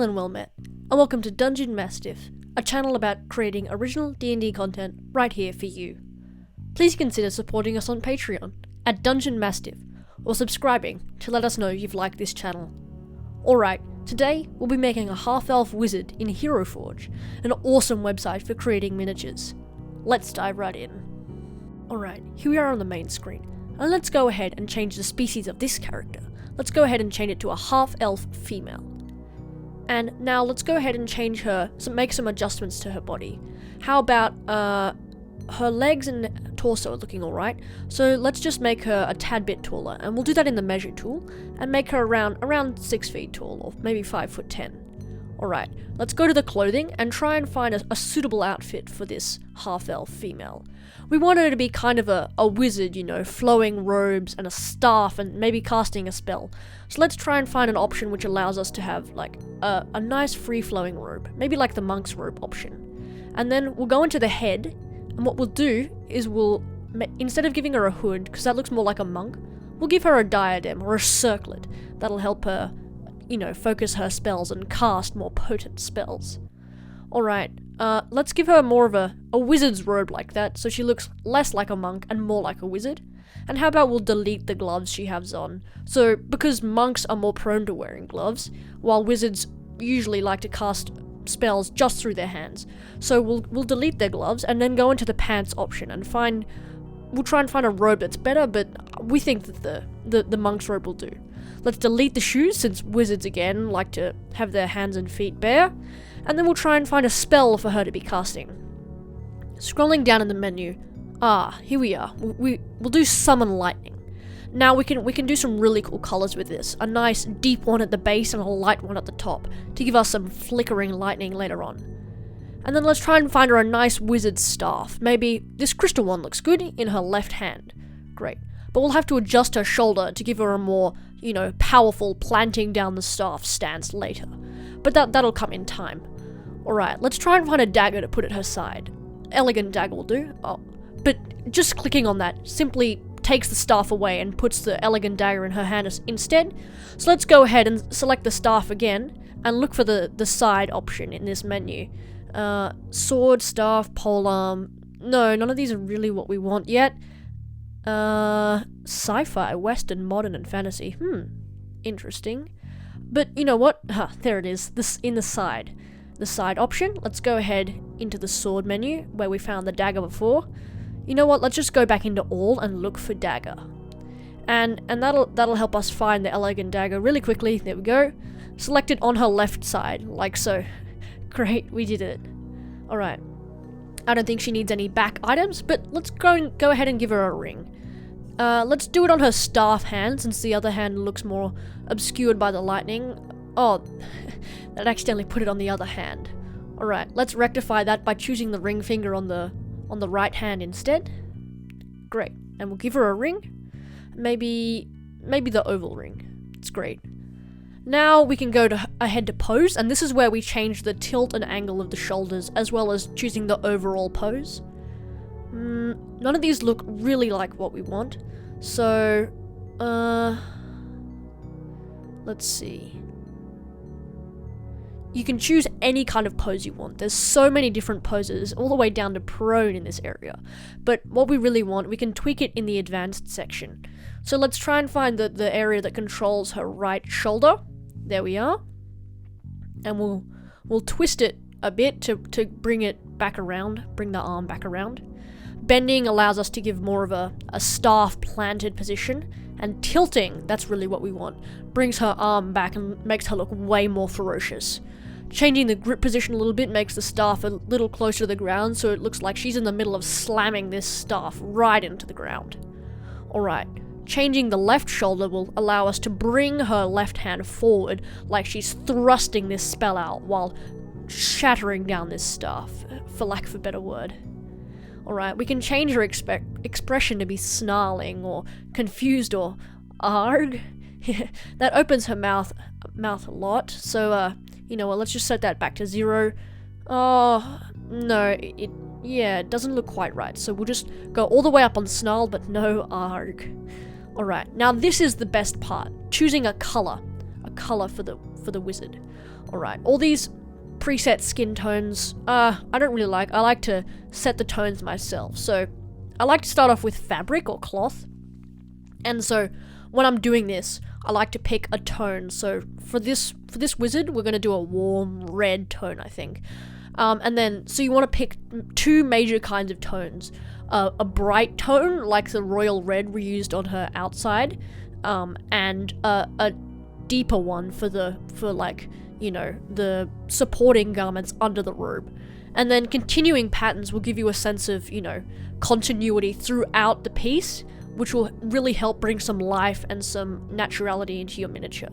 Hail and well met, and welcome to Dungeon Mastiff, a channel about creating original D&D content right here for you. Please consider supporting us on Patreon at Dungeon Mastiff, or subscribing to let us know you've liked this channel. Alright, today we'll be making a half-elf wizard in Heroforge, an awesome website for creating miniatures. Let's dive right in. Alright, here we are on the main screen, and let's go ahead and change the species of this character. Let's go ahead and change it to a half-elf female. And now let's go ahead and change her, make some adjustments to her body. How about, her legs and torso are looking alright, so let's just make her a tad bit taller, and we'll do that in the measure tool, and make her around 6 feet tall, or maybe 5'10". Alright, let's go to the clothing and try and find a suitable outfit for this half-elf female. We want her to be kind of a wizard, you know, flowing robes and a staff and maybe casting a spell. So let's try and find an option which allows us to have like a nice free-flowing robe, maybe like the monk's robe option. And then we'll go into the head, and what we'll do is instead of giving her a hood, because that looks more like a monk, we'll give her a diadem or a circlet. That'll help her, you know, focus her spells and cast more potent spells. Alright, let's give her more of a wizard's robe like that, so she looks less like a monk and more like a wizard. And how about we'll delete the gloves she has on? So, because monks are more prone to wearing gloves, while wizards usually like to cast spells just through their hands. So we'll delete their gloves and then go into the pants option and we'll try and find a robe that's better, but we think that the monk's robe will do. Let's delete the shoes, since wizards again like to have their hands and feet bare, and then we'll try and find a spell for her to be casting. Scrolling down in the menu, here we are. We'll do summon lightning. Now we can do some really cool colors with this. A nice deep one at the base and a light one at the top to give us some flickering lightning later on. And then let's try and find her a nice wizard staff. Maybe this crystal one looks good in her left hand. Great. But we'll have to adjust her shoulder to give her a more, you know, powerful planting down the staff stance later. But that'll come in time. Alright, let's try and find a dagger to put at her side. Elegant dagger will do. But just clicking on that simply takes the staff away and puts the elegant dagger in her hand instead. So let's go ahead and select the staff again and look for the side option in this menu. Sword, staff, polearm. No, none of these are really what we want yet. Sci-fi, western, modern, and fantasy. Interesting. But you know what? There it is. This in the side option. Let's go ahead into the sword menu where we found the dagger before. You know what? Let's just go back into all and look for dagger. And that'll help us find the elegant dagger really quickly. There we go. Select it on her left side, like so. Great, we did it. Alright. I don't think she needs any back items, but let's go ahead and give her a ring. Let's do it on her staff hand, since the other hand looks more obscured by the lightning. Oh, that accidentally put it on the other hand. Alright, let's rectify that by choosing the ring finger on the right hand instead. Great, and we'll give her a ring. Maybe the oval ring. It's great. Now we can go ahead to pose, and this is where we change the tilt and angle of the shoulders, as well as choosing the overall pose. None of these look really like what we want, so, let's see. You can choose any kind of pose you want. There's so many different poses, all the way down to prone in this area. But what we really want, we can tweak it in the advanced section. So let's try and find the area that controls her right shoulder. There we are. And we'll twist it a bit to bring it back around, bring the arm back around. Bending allows us to give more of a staff planted position. And tilting, that's really what we want, brings her arm back and makes her look way more ferocious. Changing the grip position a little bit makes the staff a little closer to the ground, so it looks like she's in the middle of slamming this staff right into the ground. Alright, changing the left shoulder will allow us to bring her left hand forward like she's thrusting this spell out while shattering down this staff, for lack of a better word. Alright, we can change her expression to be snarling or confused or arg. That opens her mouth a lot, so you know what, let's just set that back to 0. Oh, no, it doesn't look quite right, so we'll just go all the way up on snarl, but no arg. Alright, now this is the best part, choosing a color color for the wizard. Alright, all these preset skin tones, I don't really like. I like to set the tones myself. So I like to start off with fabric or cloth. And so when I'm doing this, I like to pick a tone. So for this wizard, we're going to do a warm red tone, I think. And then, so you want to pick two major kinds of tones. A bright tone, like the royal red we used on her outside, and a deeper one for like, you know, the supporting garments under the robe. And then continuing patterns will give you a sense of, you know, continuity throughout the piece, which will really help bring some life and some naturality into your miniature.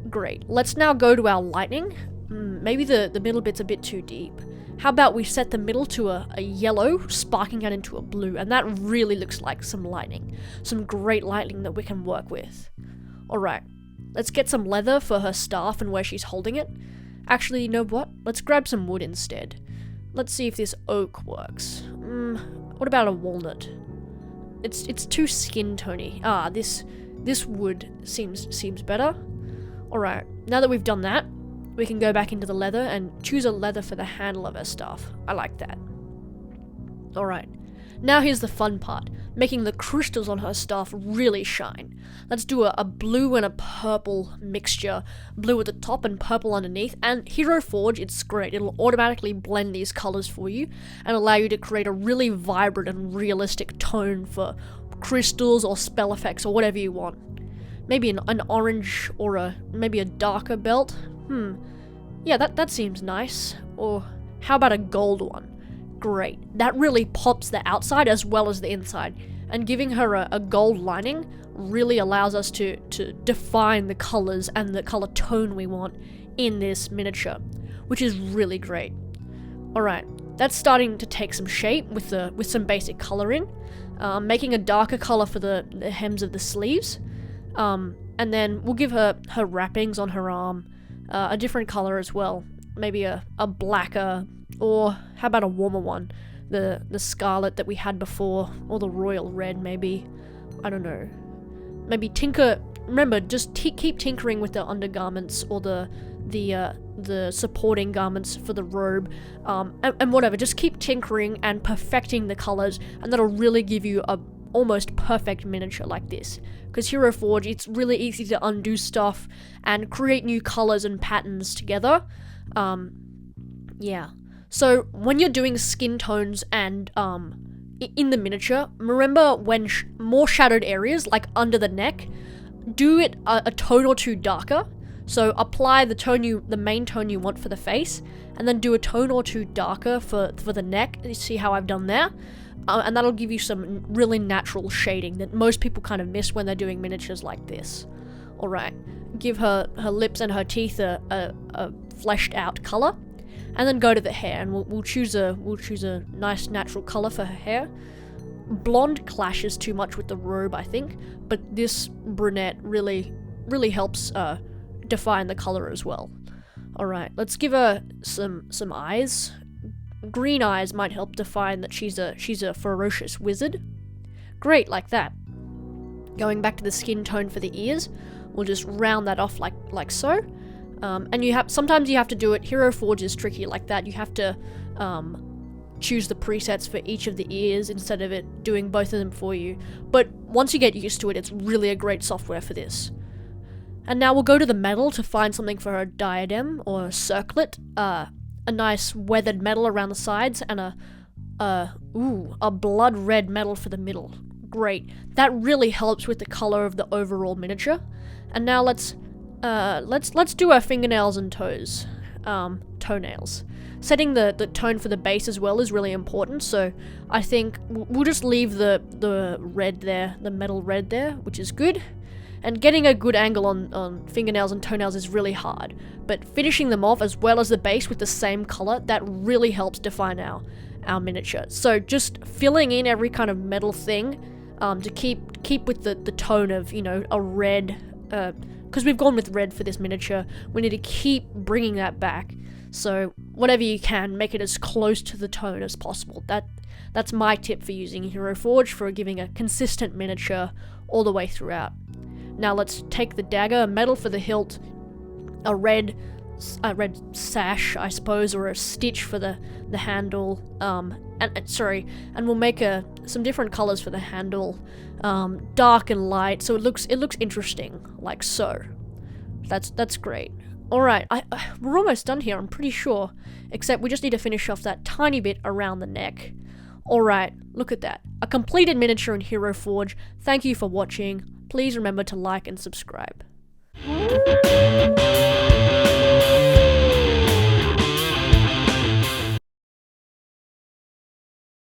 Great. Let's now go to our lightning. Maybe the middle bit's a bit too deep. How about we set the middle to a yellow, sparking out into a blue, and that really looks like some lightning. Some great lightning that we can work with. Alright, let's get some leather for her staff and where she's holding it. Actually, you know what? Let's grab some wood instead. Let's see if this oak works. What about a walnut? It's too skin tony. This wood seems better. Alright, now that we've done that, we can go back into the leather and choose a leather for the handle of her staff. I like that. Alright, now here's the fun part, making the crystals on her staff really shine. Let's do a blue and a purple mixture, blue at the top and purple underneath, and Heroforge, it's great. It'll automatically blend these colors for you and allow you to create a really vibrant and realistic tone for crystals or spell effects or whatever you want. Maybe an orange or maybe a darker belt. Yeah, that seems nice. Or how about a gold one? Great. That really pops the outside as well as the inside. And giving her a gold lining really allows us to define the colors and the color tone we want in this miniature, which is really great. Alright, that's starting to take some shape with some basic color in. Making a darker color for the hems of the sleeves. And then we'll give her wrappings on her arm a different color as well. Maybe a blacker, or how about a warmer one? The scarlet that we had before, or the royal red maybe. I don't know. Maybe tinker. Remember, just keep tinkering with the undergarments or the supporting garments for the robe, and whatever. Just keep tinkering and perfecting the colors, and that'll really give you a almost perfect miniature like this. Because Heroforge, it's really easy to undo stuff and create new colors and patterns together. Yeah. So when you're doing skin tones and in the miniature, remember when more shadowed areas, like under the neck, do it a tone or two darker. So apply the main tone you want for the face, and then do a tone or two darker for the neck. You see how I've done there? And that'll give you some really natural shading that most people kind of miss when they're doing miniatures like this. Alright, give her lips and her teeth a fleshed out color, and then go to the hair, and we'll choose a nice natural color for her hair. Blonde clashes too much with the robe, I think, but this brunette really helps define the color as well. Alright, let's give her some eyes. Green eyes might help define that she's a ferocious wizard. Great, like that. Going back to the skin tone for the ears, we'll just round that off like so. And sometimes you have to do it. Heroforge is tricky like that. You have to choose the presets for each of the ears instead of it doing both of them for you. But once you get used to it, it's really a great software for this. And now we'll go to the metal to find something for a diadem or a circlet. A nice weathered metal around the sides, and a blood red metal for the middle. Great. That really helps with the color of the overall miniature. And now let's do our fingernails and toes. Toenails. Setting the tone for the base as well is really important, so I think we'll just leave the red there, the metal red there, which is good. And getting a good angle on fingernails and toenails is really hard, but finishing them off as well as the base with the same color, that really helps define our miniature. So just filling in every kind of metal thing to keep with the tone of, you know, a red, because we've gone with red for this miniature, we need to keep bringing that back. So whatever you can, make it as close to the tone as possible. That's my tip for using Heroforge for giving a consistent miniature all the way throughout. Now let's take the dagger, metal for the hilt, a red sash, I suppose, or a stitch for the handle, and we'll make some different colors for the handle, dark and light, so it looks interesting, like so. That's great. Alright, we're almost done here, I'm pretty sure, except we just need to finish off that tiny bit around the neck. Alright, look at that. A completed miniature in Heroforge. Thank you for watching. Please remember to like and subscribe.